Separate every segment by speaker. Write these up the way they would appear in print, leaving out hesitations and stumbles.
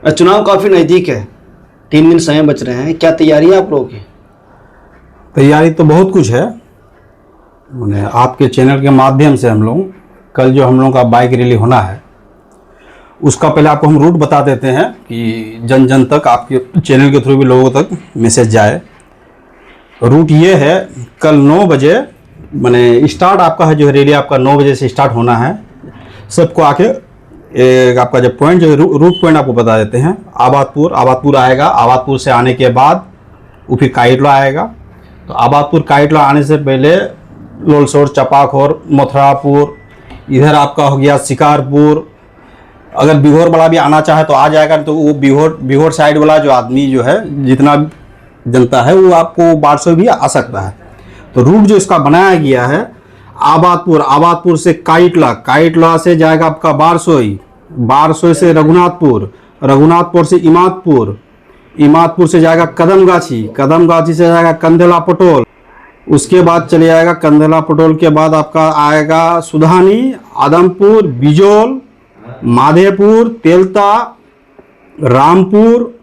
Speaker 1: चुनाव काफ़ी नज़दीक है, 3 दिन समय बच रहे हैं, क्या तैयारी है आप लोगों की?
Speaker 2: तैयारी तो बहुत कुछ है। मैंने आपके चैनल के माध्यम से हम लोग कल जो हम लोगों का बाइक रैली होना है उसका पहले आपको हम रूट बता देते हैं कि जन जन तक आपके चैनल के थ्रू भी लोगों तक मैसेज जाए। रूट ये है, कल 9 बजे मैंने स्टार्ट आपका है, जो है रैली आपका 9 बजे से स्टार्ट होना है। सबको आके आपका जो पॉइंट जो रूट पॉइंट आपको बता देते हैं। आबादपुर आएगा। आबादपुर से आने के बाद वो फिर काइटला आएगा। तो आबादपुर काइटला आने से पहले लोलसोर, चपाखोर, मथुरापुर, इधर आपका हो गया शिकारपुर। अगर बिघोर वाला भी आना चाहे तो आ जाएगा, तो वो बिघोर साइड वाला जो आदमी जो है, जितना जनता है, वो आपको बारसोई भी आ सकता है। तो रूट जो इसका बनाया गया है, आबादपुर से काइटला से जाएगा आपका बारसोई से रघुनाथपुर से इमादपुर से जाएगा कदमगाछी से जाएगा कंदेला पटोल। उसके बाद चले जाएगा कंदेला पटोल के बाद आपका आएगा सुधानी, आदमपुर, बिजोल, माधेपुर, तेलता, रामपुर,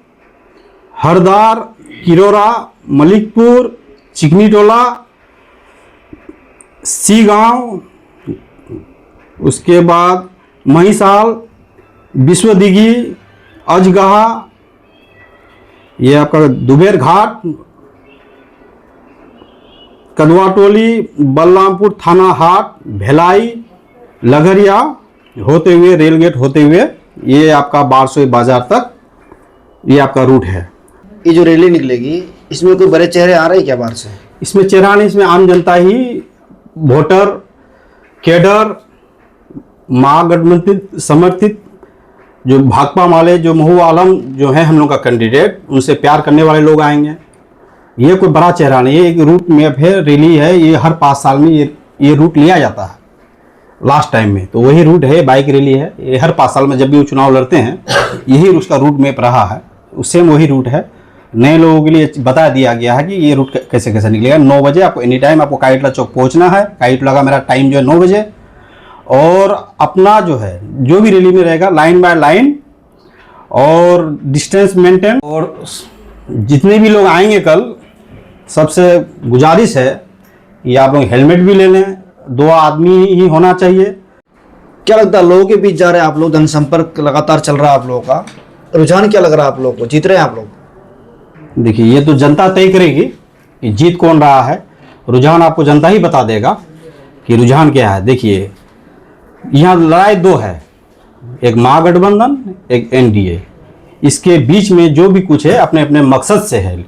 Speaker 2: हरदार, किरोरा, मलिकपुर, चिकनी टोला, सी गांव, उसके बाद महिसाल, विश्वदिघी, अजगहा, ये आपका दुबेर घाट, कदवा टोली, बलरामपुर थाना हाट, भेलाई, लघरिया होते हुए रेल गेट होते हुए ये आपका बारसोई बाजार तक ये आपका रूट है।
Speaker 1: ये जो रैली निकलेगी इसमें कोई बड़े चेहरे आ रहे हैं क्या बाहर से?
Speaker 2: इसमें चेहरा नहीं, इसमें आम जनता ही, वोटर, केडर, महागठबंधन समर्थित जो भाकपा वाले, जो महू आलम जो है हम लोग का कैंडिडेट, उनसे प्यार करने वाले लोग आएंगे। ये कोई बड़ा चेहरा नहीं है, एक रूट मैप है, रैली है। ये हर 5 साल में ये रूट लिया जाता है। लास्ट टाइम में तो वही रूट है, बाइक रैली है। ये हर 5 साल में जब भी वो चुनाव लड़ते हैं यही उसका रूट मैप रहा है, सेम वही रूट है। नए लोगों के लिए बता दिया गया है कि ये रूट कैसे कैसे निकलेगा। 9 बजे आपको एनी टाइम आपको काइटला चौक पहुंचना है। काइटला का मेरा टाइम जो है 9 बजे। और अपना जो है जो भी रैली में रहेगा लाइन बाय लाइन और डिस्टेंस मेंटेन। और जितने भी लोग आएंगे कल, सबसे गुजारिश है कि आप लोग हेलमेट भी ले लें, 2 आदमी ही होना चाहिए।
Speaker 1: क्या लगता है लोगों के बीच जा रहे हैं आप लोग, जनसंपर्क लगातार चल रहा है आप लोगों का, रुझान क्या लग रहा है आप लोगों को, जीत रहे हैं आप लोग?
Speaker 2: देखिए, ये तो जनता तय करेगी कि जीत कौन रहा है। रुझान आपको जनता ही बता देगा कि रुझान क्या है। देखिए, यहाँ लड़ाई 2 है, एक महागठबंधन, एक एनडीए। इसके बीच में जो भी कुछ है अपने अपने मकसद से है।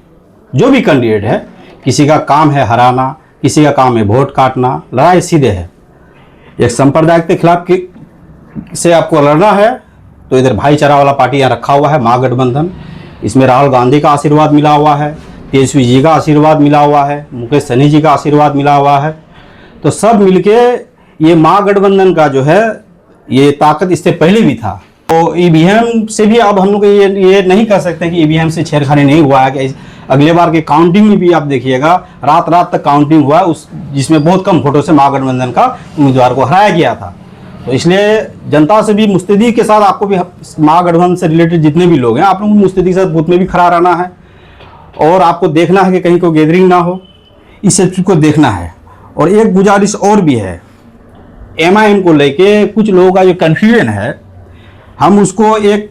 Speaker 2: जो भी कैंडिडेट है, किसी का काम है हराना, किसी का काम है वोट काटना। लड़ाई सीधे है। एक संप्रदाय के खिलाफ से आपको लड़ना है तो इधर भाईचारा वाला पार्टी यहाँ रखा हुआ है, महागठबंधन। इसमें राहुल गांधी का आशीर्वाद मिला हुआ है, तेजस्वी जी का आशीर्वाद मिला हुआ है, मुकेश सहनी जी का आशीर्वाद मिला हुआ है। तो सब मिलके ये महागठबंधन का जो है ये ताकत इससे पहले भी था। तो ईवीएम से भी अब हम लोग ये नहीं कह सकते कि ईवीएम से छेड़खानी नहीं हुआ है। कि अगले बार के काउंटिंग में भी आप देखिएगा, रात तक काउंटिंग हुआ, जिसमें बहुत कम वोटों से महागठबंधन का उम्मीदवार को हराया गया था। तो इसलिए जनता से भी मुस्तैदी के साथ आपको भी महागठबंधन से रिलेटेड जितने भी लोग हैं, आप लोगों को मुस्तैदी के साथ बूथ में भी खड़ा रहना है। और आपको देखना है कि कहीं कोई गैदरिंग ना हो, इस चीज़ को देखना है। और एक गुजारिश और भी है, एमआईएम को लेके कुछ लोगों का जो कन्फ्यूजन है, हम उसको एक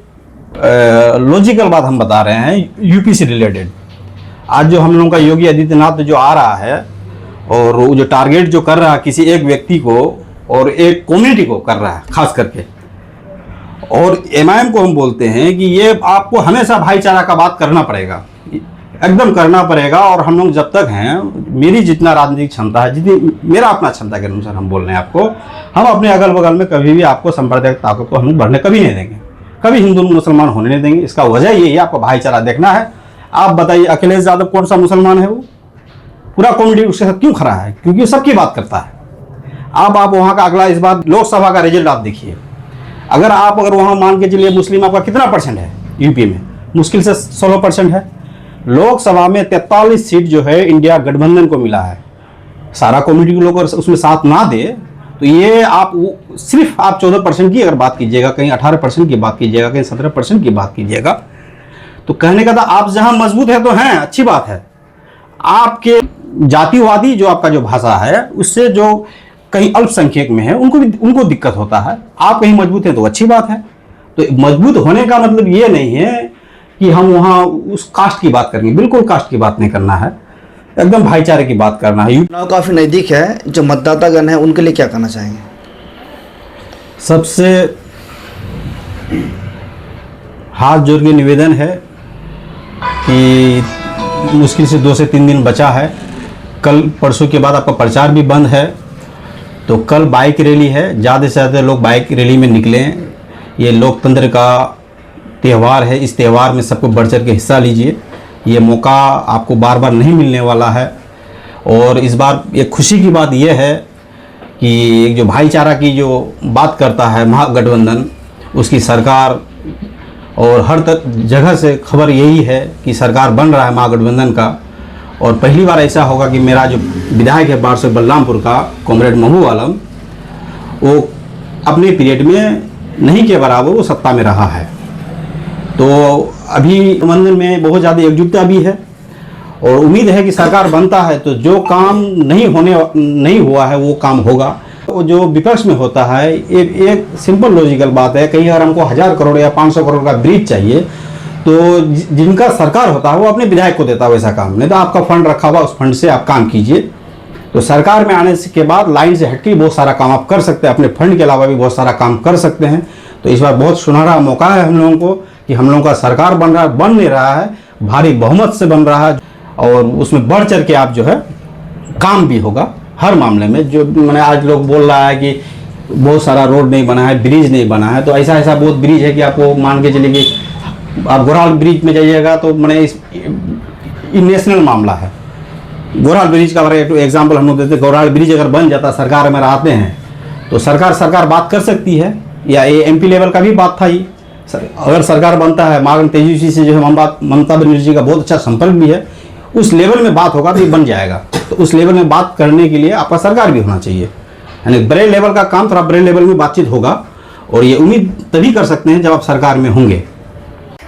Speaker 2: लॉजिकल बात हम बता रहे हैं यूपी से रिलेटेड। आज जो हम लोगों का योगी आदित्यनाथ जो आ रहा है और वो जो टारगेट जो कर रहा है किसी एक व्यक्ति को और एक कम्युनिटी को कर रहा है खास करके, और एमआईएम को हम बोलते हैं कि ये आपको हमेशा भाईचारा का बात करना पड़ेगा, एकदम करना पड़ेगा। और हम लोग जब तक हैं, मेरी जितना राजनीतिक क्षमता है, जितनी मेरा अपना क्षमता के अनुसार हम बोल रहे हैं आपको, हम अपने अगल बगल में कभी भी आपको सांप्रदायिक ताकत को हम बढ़ने कभी नहीं देंगे, कभी हिंदू मुसलमान होने नहीं देंगे। इसका वजह यही है, आपको भाईचारा देखना है। आप बताइए, अखिलेश यादव कौन सा मुसलमान है? वो पूरा कम्युनिटी उसके साथ क्यों खड़ा है? क्योंकि सबकी बात करता है। अब आप वहाँ का अगला इस बार लोकसभा का रिजल्ट आप देखिए। अगर वहाँ मान के चलिए मुस्लिम आपका कितना % है यूपी में? मुश्किल से 16% है। लोकसभा में 43 सीट जो है इंडिया गठबंधन को मिला है। सारा कम्युनिटी के लोग उसमें साथ ना दे तो ये आप सिर्फ आप 14% की अगर बात कीजिएगा, कहीं 18% की बात कीजिएगा, कहीं 17% की बात कीजिएगा, तो कहने का था आप जहां मजबूत है तो हैं, अच्छी बात है। आपके जातिवादी जो आपका जो भाषा है उससे जो कहीं अल्पसंख्यक में है उनको दिक्कत होता है। आप कहीं मजबूत हैं तो अच्छी बात है। तो मजबूत होने का मतलब ये नहीं है कि हम वहाँ उस कास्ट की बात करेंगे, बिल्कुल कास्ट की बात नहीं करना है, एकदम भाईचारे की बात करना है।
Speaker 1: चुनाव काफ़ी नज़दीक है, जो मतदातागण है उनके लिए क्या कहना चाहेंगे?
Speaker 2: सबसे हाथ जोड़ के निवेदन है कि मुश्किल से 2 से 3 दिन बचा है, कल परसों के बाद आपका प्रचार भी बंद है, तो कल बाइक रैली है, ज़्यादा से ज़्यादा लोग बाइक रैली में निकलें। ये लोकतंत्र का त्यौहार है, इस त्यौहार में सबको बढ़ चढ़ के हिस्सा लीजिए। ये मौका आपको बार बार नहीं मिलने वाला है। और इस बार एक खुशी की बात यह है कि एक जो भाईचारा की जो बात करता है महागठबंधन, उसकी सरकार, और हर जगह से खबर यही है कि सरकार बन रहा है महागठबंधन का। और पहली बार ऐसा होगा कि मेरा जो विधायक है बारसोई बलरामपुर का कॉमरेड महबूब आलम, वो अपने पीरियड में नहीं के बराबर वो सत्ता में रहा है। तो अभी गठबंधन में बहुत ज़्यादा एकजुटता भी है और उम्मीद है कि सरकार बनता है तो जो काम नहीं हुआ है वो काम होगा। वो जो विपक्ष में होता है एक सिंपल लॉजिकल बात है, कहीं अगर हमको 1000 करोड़ या 500 करोड़ का ब्रिज चाहिए तो जिनका सरकार होता है वो अपने विधायक को देता है वैसा काम, नहीं तो आपका फंड रखा हुआ, उस फंड से आप काम कीजिए। तो सरकार में आने के बाद लाइन से हटके बहुत सारा काम आप कर सकते हैं, अपने फंड के अलावा भी बहुत सारा काम कर सकते हैं। तो इस बार बहुत सुनहरा मौका है हम लोगों को कि हम लोगों का सरकार बन नहीं रहा है, भारी बहुमत से बन रहा है और उसमें बढ़ चढ़ के आप जो है काम भी होगा हर मामले में। जो मैंने आज लोग बोल रहा है कि बहुत सारा रोड नहीं बना है, ब्रिज नहीं बना है, तो ऐसा बहुत ब्रिज है कि आपको मान के चलिए कि आप गोराल ब्रिज में जाइएगा तो मैंने ये नेशनल मामला है। गोराल ब्रिज का अगर एग्जाम्पल हम लोग देते, गोराल ब्रिज अगर बन जाता, सरकार में रहते हैं तो सरकार बात कर सकती है, या ये MP लेवल का भी बात था ही। अगर सरकार बनता है, मागन तेजस्वी से जो है ममता बनर्जी जी का बहुत अच्छा संपर्क भी है, उस लेवल में बात होगा तो ये बन जाएगा। तो उस लेवल में बात करने के लिए आपका सरकार भी होना चाहिए, यानी बड़े लेवल का काम थोड़ा बड़े लेवल में बातचीत होगा और ये उम्मीद तभी कर सकते हैं जब आप सरकार में होंगे।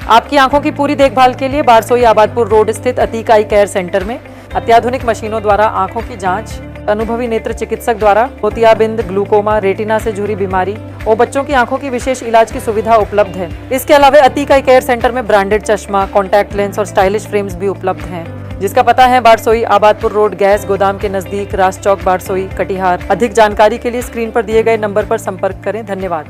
Speaker 3: आपकी आंखों की पूरी देखभाल के लिए बारसोई आबादपुर रोड स्थित अतीक आई केयर सेंटर में अत्याधुनिक मशीनों द्वारा आंखों की जांच, अनुभवी नेत्र चिकित्सक द्वारा मोतियाबिंद, ग्लूकोमा, रेटिना से जुड़ी बीमारी और बच्चों की आंखों की विशेष इलाज की सुविधा उपलब्ध है। इसके अलावा अतीक आई केयर सेंटर में ब्रांडेड चश्मा, कॉन्टैक्ट लेंस और स्टाइलिश फ्रेम्स भी उपलब्ध हैं, जिसका पता है बारसोई आबादपुर रोड, गैस गोदाम के नजदीक, रास चौक, बारसोई, कटिहार। अधिक जानकारी के लिए स्क्रीन पर दिए गए नंबर पर संपर्क करें। धन्यवाद।